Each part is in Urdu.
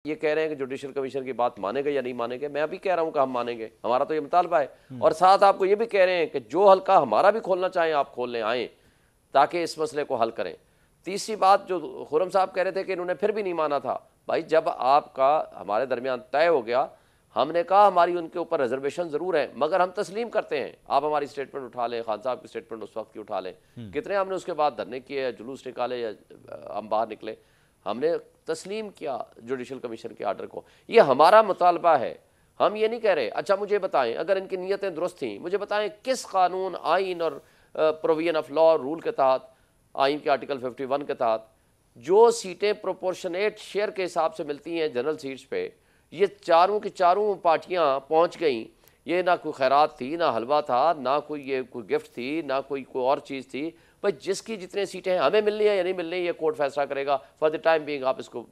یہ کہہ رہے ہیں کہ جوڈیشل کمیشن کی بات مانیں گے یا نہیں مانیں گے. میں ابھی کہہ رہا ہوں کہ ہم مانیں گے, ہمارا تو یہ مطالبہ ہے. اور ساتھ آپ کو یہ بھی کہہ رہے ہیں کہ جو حلقہ ہمارا بھی کھولنا چاہیں آپ کھول لیں, آئیں تاکہ اس مسئلے کو حل کریں. تیسری بات جو خرم صاحب کہہ رہے تھے کہ انہوں نے پھر بھی نہیں مانا تھا, بھائی جب آپ کا ہمارے درمیان طے ہو گیا, ہم نے کہا ہماری ان کے اوپر ریزرویشن ضرور ہے مگر ہم تسلیم کرتے ہیں, آپ ہماری اسٹیٹمنٹ اٹھا لیں, خان صاحب کی اسٹیٹمنٹ اس وقت کی اٹھا لیں, کتنے ہم نے اس کے بعد دھرنے کیے, جلوس نکالے یا ہم باہر نکلے, ہم نے تسلیم کیا جوڈیشل کمیشن کے آرڈر کو. یہ ہمارا مطالبہ ہے, ہم یہ نہیں کہہ رہے. اچھا مجھے بتائیں, اگر ان کی نیتیں درست تھیں, مجھے بتائیں کس قانون, آئین اور پروویژن آف لا رول کے تحت, آئین کے آرٹیکل 51 کے تحت جو سیٹیں پروپورشنیٹ شیئر کے حساب سے ملتی ہیں جنرل سیٹس پہ, یہ چاروں کی چاروں پارٹیاں پہنچ گئیں. یہ نہ کوئی خیرات تھی, نہ حلوہ تھا, نہ کوئی گفٹ تھی, نہ کوئی اور چیز تھی. بھائی جس کی جتنے سیٹیں ہیں, ہمیں ملنی ہے یا نہیں ملنی, یہ کورٹ فیصلہ کرے گا. فار دی ٹائم بینگ آپ اس کو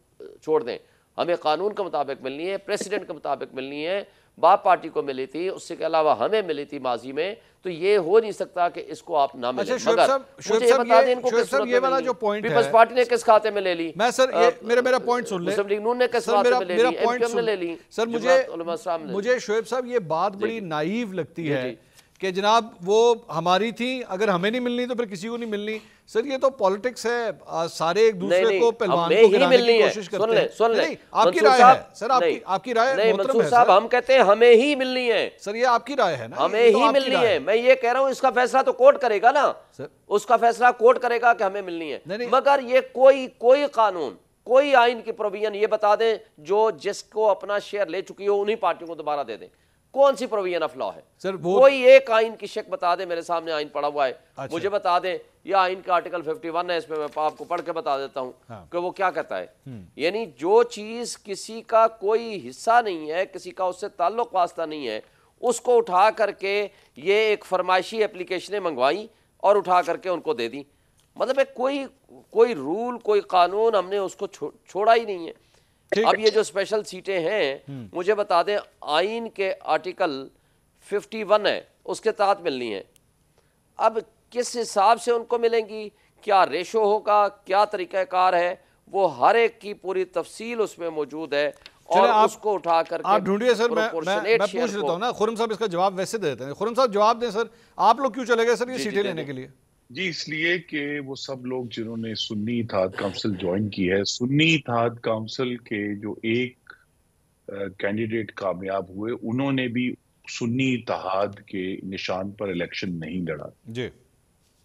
چھوڑ دیں. ہمیں قانون کے مطابق ملنی ہے, پریسیڈنٹ کے مطابق ملنی ہے. باپ پارٹی کو ملی تھی, اس کے علاوہ ہمیں ملی تھی ماضی میں, تو یہ ہو نہیں سکتا کہ اس کو آپ نہ ملیں. مگر مجھے یہ بتا دیں ان کو کس صورت میں ملنی. پیپلز پارٹی نے کس کھاتے میں لے لی, میں سر میرا پوائنٹ سن لیں, مسلم لیگ نون نے کس کھاتے میں لے لی, ایم کیو ایم نے لے لی. سر مجھے شعیب صاحب یہ بات بڑی نائیو لگتی ہے کہ جناب وہ ہماری تھیں, اگر ہمیں نہیں ملنی تو پھر کسی کو نہیں ملنی. سر یہ تو پالیٹکس ہے, سارے ایک دوسرے کو پہلوان کو گرانے کی کوشش کرتے ہیں. سن لیں آپ کی رائے ہے سر, آپ کی رائے نہیں منصور صاحب, ہم کہتے ہیں ہمیں ہی ملنی ہے. سر یہ آپ کی رائے ہے نا, ہمیں ہی ملنی ہے. میں یہ کہہ رہا ہوں اس کا فیصلہ تو کورٹ کرے گا نا, اس کا فیصلہ کورٹ کرے گا کہ ہمیں ملنی ہے. مگر یہ کوئی قانون, کوئی آئین کی پروویژن یہ بتا دیں جو جس کو اپنا شیئر لے چکی ہو انہی پارٹیوں کو دوبارہ دے دیں. کون سی پروویژن آف لا ہے؟ کوئی ایک آئین کی شک بتا دیں, میرے سامنے آئین پڑا ہوا ہے, مجھے بتا دیں. یہ آئین کا آرٹیکل 51 ہے, اس میں آپ کو پڑھ کے بتا دیتا ہوں کہ وہ کیا کہتا ہے. یعنی جو چیز کسی کا کوئی حصہ نہیں ہے, کسی کا اس سے تعلق واسطہ نہیں ہے, اس کو اٹھا کر کے یہ ایک فرمائشی اپلیکیشنیں منگوائیں اور اٹھا کر کے ان کو دے دیں. مطلب کوئی رول, کوئی قانون ہم نے اس کو چھوڑا ہی نہیں ہے. اب یہ جو اسپیشل سیٹیں ہیں, مجھے بتا دیں آئین کے آرٹیکل 51 ہے, اس کے تحت ملنی ہے. اب کس حساب سے ان کو ملیں گی, کیا ریشو ہوگا, کیا طریقہ کار ہے, وہ ہر ایک کی پوری تفصیل اس میں موجود ہے. اور اس کو اٹھا کر کے آپ ڈھونڈیے سر, میں پوچھ لیتا ہوں نا, خرم صاحب اس کا جواب ویسے دے دیتے ہیں. خرم صاحب جواب دیں سر, آپ لوگ کیوں چلے گئے سر یہ سیٹیں لینے کے لیے؟ جی اس لیے کہ وہ سب لوگ جنہوں نے سنی اتحاد کونسل جوائن کی ہے, سنی اتحاد کونسل کے جو ایک کینڈیڈیٹ کامیاب ہوئے, انہوں نے بھی سنی اتحاد کے نشان پر الیکشن نہیں لڑا. جی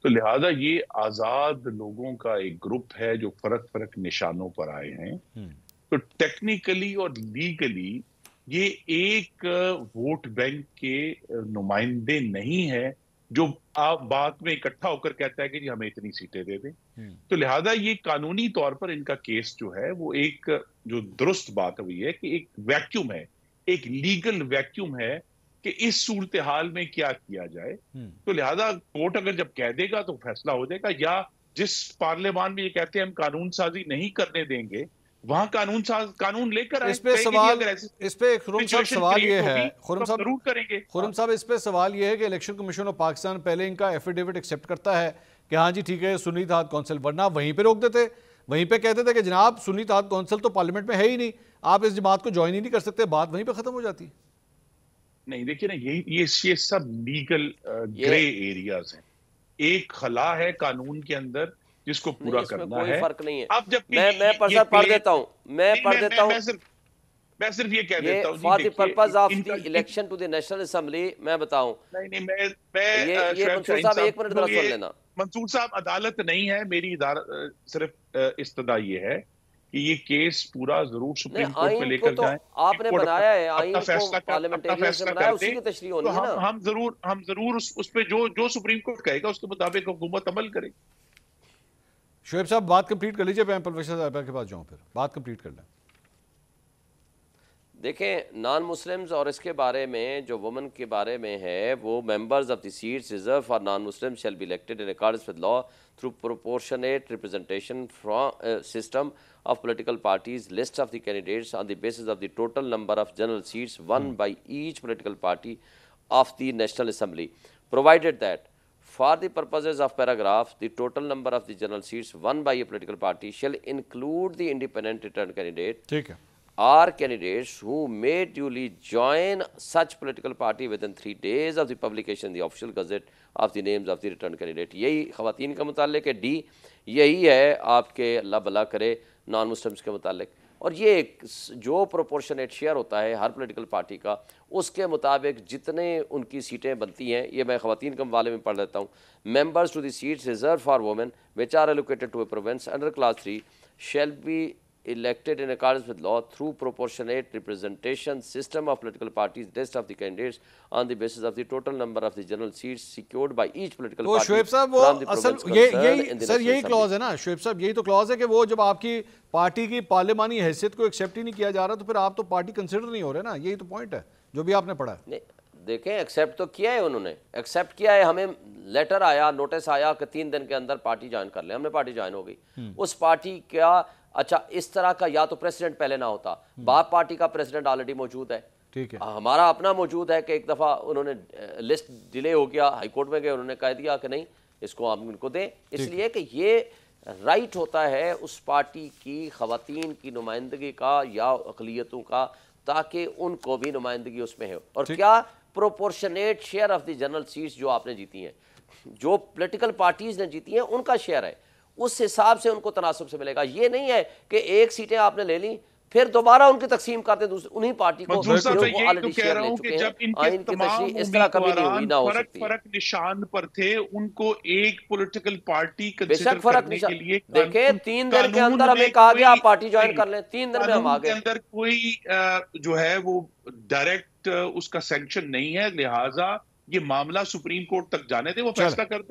تو لہذا یہ آزاد لوگوں کا ایک گروپ ہے جو فرق نشانوں پر آئے ہیں. تو ٹیکنیکلی اور لیگلی یہ ایک ووٹ بینک کے نمائندے نہیں ہے جو آپ بعد میں اکٹھا ہو کر کہتا ہے کہ جی ہمیں اتنی سیٹیں دے دیں. تو لہذا یہ قانونی طور پر ان کا کیس جو ہے وہ ایک جو درست بات ہوئی ہے کہ ایک ویکیوم ہے, ایک لیگل ویکیوم ہے کہ اس صورتحال میں کیا کیا جائے. تو لہذا کورٹ اگر جب کہہ دے گا تو فیصلہ ہو جائے گا, یا جس پارلیمان میں یہ کہتے ہیں ہم قانون سازی نہیں کرنے دیں گے, وہاں قانون لے کر اس پہ خرم صاحب سوال یہ ہے, خرم صاحب اس پہ سوال یہ ہے کہ الیکشن کمیشن آف پاکستان پہلے ان کا ایفیڈیوٹ ایکسیپٹ کرتا ہے کہ ہاں جی ٹھیک ہے سنی اتحاد کونسل, ورنہ وہیں پہ روک دیتے, وہیں پہ کہتے تھے کہ جناب سنی اتحاد کونسل تو پارلیمنٹ میں ہے ہی نہیں, آپ اس جماعت کو جوائن ہی نہیں کر سکتے, بات وہیں پہ ختم ہو جاتی. نہیں دیکھیں نا, یہ سب لیگل گرے ایریاز ہیں. ایک خلا ہے قانون کے اندر جس کو پورا کرنا ہے. کوئی فرق نہیں ہے. اب جب میں پڑھ دیتا ہوں, میں صرف یہ کہہ دیتا ہوں for the purpose of the election to the national assembly, میں بتاؤں یہ منصور صاحب ایک منٹ ذرا سن لینا. منصور صاحب عدالت نہیں ہے, میری صرف استدعا یہ ہے کہ یہ کیس پورا ضرور سپریم کورٹ میں لے کر جائیں. آپ نے بنایا ہے آئین کو, پارلیمنٹیرین سے بنایا, اسی کی تشریح ہونی ہے نا. ہم ضرور اس پہ جو سپریم کورٹ کہے گا اس کے مطابق حکومت عمل کرے. شعیب صاحب بات کمپلیٹ کر لیجئے, میں پروفیسر صاحب کے پاس جاؤں, پھر بات کمپلیٹ کر لیں. دیکھیں نان مسلمز اور اس کے بارے میں جو وومن کے بارے میں ہے, وہ members of the seats reserve for non Muslim shall be elected in accordance with law through proportionate representation system of political parties, list of the candidates on the basis of the total number of general seats won by each political party of the National Assembly, provided that for the purposes of paragraph, the total number of the general seats won by a political party shall include the independent returned candidate are candidates who may duly join such political party within 3 days of the publication in the official gazette of the names of the returned candidate. یہی خواتین کا متعلق ہے. ڈی یہی ہے آپ کے اللہ بھلا کرے نان مسلمس کے متعلق. اور یہ جو پروپورشنیٹ شیئر ہوتا ہے ہر پولیٹیکل پارٹی کا, اس کے مطابق جتنے ان کی سیٹیں بنتی ہیں, یہ میں خواتین کے حوالے میں پڑھ لیتا ہوں. Members to the seats reserve for women which are allocated to a province under class 3 shall be elected in accordance with law through proportionate representation system of political parties. List of the candidates on the basis of the total number of the general seats secured by each political تو party. شعیب صاحب وہ اصل یہی کلوز ہے نا شعیب صاحب, یہی تو کلوز ہے کہ وہ جب آپ کی پارٹی کی پارلیمانی حیثیت کو ایکسیپٹ ہی نہیں کیا جا رہا تو پھر آپ تو پارٹی کنسیڈر نہیں ہو رہے نا. یہی تو پوائنٹ ہے جو بھی آپ نے پڑھا ہے. دیکھیں ایکسیپٹ تو کیا ہے, انہوں نے ایکسیپٹ کیا ہے. ہمیں لیٹر آیا, نوٹس آیا کہ 3 دن کے اندر پارٹی جوائن کر لیں. ہم نے پارٹی جوائن ہو گئی. اس پارٹی کا اچھا اس طرح کا یا تو پریسیڈنٹ پہلے نہ ہوتا, باپ پارٹی کا پریسیڈنٹ آلریڈی موجود ہے, ٹھیک ہے, ہمارا اپنا موجود ہے کہ ایک دفعہ انہوں نے لسٹ ڈیلے ہو گیا, ہائی کورٹ میں گئے, انہوں نے کہہ دیا کہ نہیں اس کو ہم ان کو دیں. اس لیے کہ یہ رائٹ ہوتا ہے اس پارٹی کی خواتین کی نمائندگی کا یا اقلیتوں کا, تاکہ ان کو بھی نمائندگی اس میں ہے. اور کیا proportionate share of the general seats جو آپ نے جیتی ہیں, جو پولیٹیکل پارٹیز نے جیتی ہیں ان کا شیئر ہے, اس حساب سے ان کو تناسب سے ملے گا. یہ نہیں ہے کہ ایک سیٹیں آپ نے لے لیں پھر دوبارہ ان کی تقسیم کرتے انہی پارٹی کو, آلریڈی شیئر لے چکے ہیں. آئین کے تمام اس طرح کبھی نہیں ہوئی, نہ ہو سکتی. فرق نشان پر تھے, ان کو ایک پولیٹیکل پارٹی بے شک فرق نشان. دیکھیں 3 دن کے اندر ہمیں کہا گیا آپ پارٹی جوائن کر لیں, 3 دن میں ہم آ گئے. اندر کوئی جو ہے وہ ڈائریکٹ اس کا سینکشن نہیں ہے, لہٰذا یہ معاملہ سپریم کورٹ تک جانے دے, وہ فیصلہ کرتے.